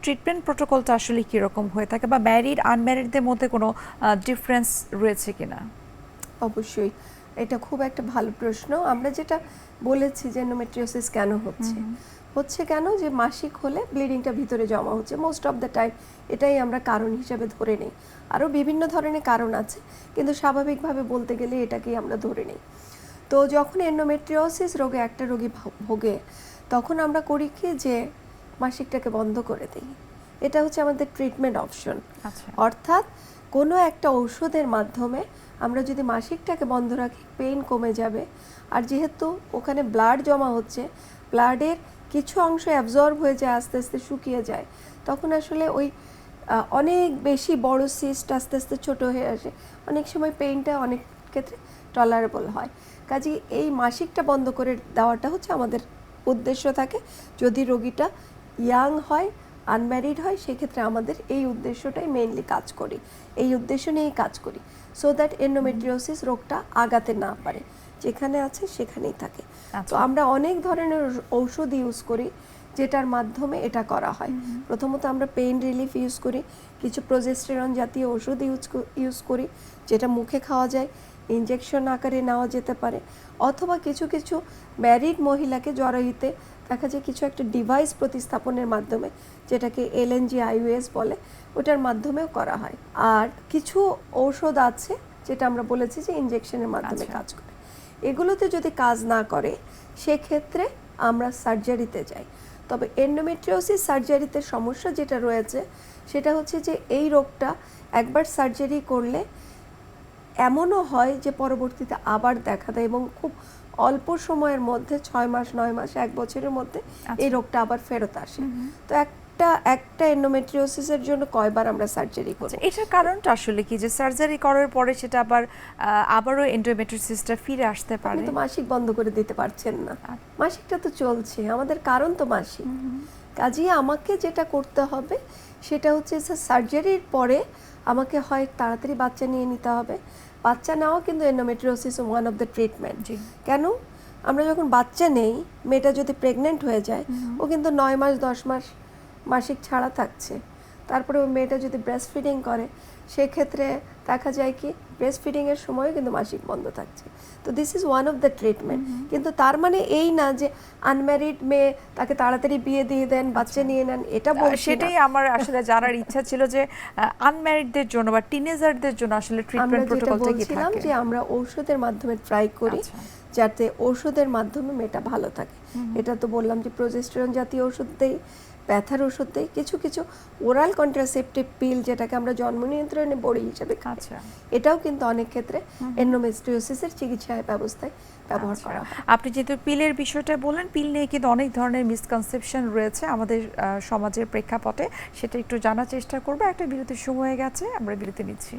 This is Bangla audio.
ট্রিটমেন্ট প্রোটোকলটা আসলে কীরকম হয়ে থাকে, বা ম্যারিড আনম্যারিডদের মধ্যে কোনো ডিফারেন্স রয়েছে কিনা? অবশ্যই, এটা খুব একটা ভালো প্রশ্ন। আমরা যেটা বলেছি যে এন্ডোমেট্রিওসিস কেন হচ্ছে কেন, যে মাসিক হলে ব্লিডিংটা ভিতরে জমা হচ্ছে মোস্ট অফ দ্য টাইম, এটাই আমরা কারণ হিসেবে ধরে নিই। আরও বিভিন্ন ধরনের কারণ আছে, কিন্তু স্বাভাবিকভাবে বলতে গেলে এটাকেই আমরা ধরে নিই। তো যখন এন্ডোমেট্রিওসিস রোগে একটা রোগী ভোগে, তখন আমরা করি কি, যে মাসিকটাকে বন্ধ করে দিই। এটা হচ্ছে আমাদের ট্রিটমেন্ট অপশন। অর্থাৎ কোনো একটা ঔষধের মাধ্যমে আমরা যদি মাসিকটাকে বন্ধ রাখি, পেইন কমে যাবে। আর যেহেতু ওখানে ব্লাড জমা হচ্ছে, ব্লাডের কিছু অংশ অ্যাবজর্ব হয়ে যায়, আস্তে আস্তে শুকিয়ে যায়, তখন আসলে ওই অনেক বেশি বড় সিস্ট আস্তে আস্তে ছোট হয়ে আসে। অনেক সময় পেইনটা অনেক ক্ষেত্রে টলারেবল হয়। কাজেই এই মাসিকটা বন্ধ করে দেওয়াটা হচ্ছে আমাদের উদ্দেশ্য থাকে। যদি রোগীটা ইয়াং হয়, আনম্যারিড হয়, সেক্ষেত্রে আমাদের এই উদ্দেশ্যটাই মেইনলি কাজ করি, এই উদ্দেশ্য নিয়েই কাজ করি, সো দ্যাট এন্ডোমেট্রিওসিস রোগটা আগাতে না পারে, যেখানে আছে সেখানেই থাকে। তো আমরা অনেক ধরনের ঔষধ ইউজ করি যেটার মাধ্যমে এটা করা হয়। প্রথমত আমরা পেইন রিলিফ ইউজ করি, কিছু প্রোজেস্টেরন জাতীয় ওষুধ ইউজ করি, যেটা মুখে খাওয়া যায়, ইনজেকশন আকারে নেওয়া যেতে পারে, অথবা কিছু কিছু ম্যারিড মহিলাকে জরায়ুতে দেখা যায় কিছু একটা ডিভাইস প্রতিস্থাপনের মাধ্যমে, যেটাকে এলএনজি আইইউএস বলে, ওটার মাধ্যমেও করা হয়। আর কিছু ঔষধ আছে যেটা আমরা বলেছি যে ইনজেকশনের মাধ্যমে কাজ করে। এগুলোতে যদি কাজ না করে, সেক্ষেত্রে আমরা সার্জারিতে যাই। তবে এন্ডোমেট্রিওসিস সার্জারিতে সমস্যা যেটা রয়েছে, সেটা হচ্ছে যে এই রোগটা একবার সার্জারি করলে এমনও হয় যে পরবর্তীতে আবার দেখা দেয়, এবং খুব অল্প সময়ের মধ্যে 6 মাস, 9 মাস, 1 বছরের মধ্যে এই রোগটা আবার ফেরত আসে। তো একটা এন্ডোমেট্রিওসিসের জন্য কয়বার আমরা সার্জারি করব? এটার কারণটা আসলে কি, যে সার্জারি করার পরে সেটা আবারও এন্ডোমেট্রিওসিসটা ফিরে আসতে পারে? আপনি তো মাসিক বন্ধ করে দিতে পারছেন না, মাসিকটা তো চলছে, আমাদের কারণ তো মাসিক। কাজেই আমাকে যেটা করতে হবে সেটা হচ্ছে যে সার্জারির পরে আমাকে হয় তাড়াতাড়ি বাচ্চা নিয়ে নিতে হবে। বাচ্চা নেওয়া কিন্তু endometriosis one of the treatment. কেন? আমরা যখন বাচ্চা নেই, মেয়েটা যদি প্রেগনেন্ট হয়ে যায়, ও কিন্তু 9 মাস 10 মাস মাসিক ছাড়া থাকছে। তারপরে ওই মেয়েটা যদি ব্রেস্ট ফিডিং করে, সেক্ষেত্রে দেখা যায় কি ব্রেস্ট ফিডিংয়ের সময়ও কিন্তু মাসিক বন্ধ থাকছে। তো this is one of the treatment. কিন্তু তার মানে এই না যে আনম্যারিড মেয়ে তাকে তাড়াতাড়ি বিয়ে দিয়ে দেন, বাচ্চা নিয়ে নেন, এটা বলছি না। সেটাই আমার আসলে জানার ইচ্ছা ছিল, যে আনম্যারিডদের জন্য বা টিনেজারদের জন্য আসলে ট্রিটমেন্ট প্রোটোকলটা কি থাকে? বলছিলাম যে আমরা ঔষধের মাধ্যমে ট্রাই করি, যাতে ঔষধের মাধ্যমে মেয়েটা ভালো থাকে। এটা তো বললাম যে প্রোজেস্টেরন জাতীয় ওষুধ দেই, ব্যথার ওষুধ দেই, কিছু কিছু ওরাল কন্ট্রাসেপটিভ পিল, যেটাকে আমরা জন্ম নিয়ন্ত্রণে বড়ি হিসেবে খাই, এটাও কিন্তু অনেক ক্ষেত্রে এন্ডোমেট্রিওসিসের চিকিৎসা ব্যবস্থায় ব্যবহার করা হয়। আপনি যেহেতু পিলের বিষয়টা বললেন, পিল নিয়ে কিন্তু অনেক ধরনের মিসকনসেপশন রয়েছে আমাদের সমাজের প্রেক্ষাপটে, সেটা একটু জানার চেষ্টা করবো। একটা বিরতির সময় হয়ে গেছে, আমরা বিরতি নিচ্ছি।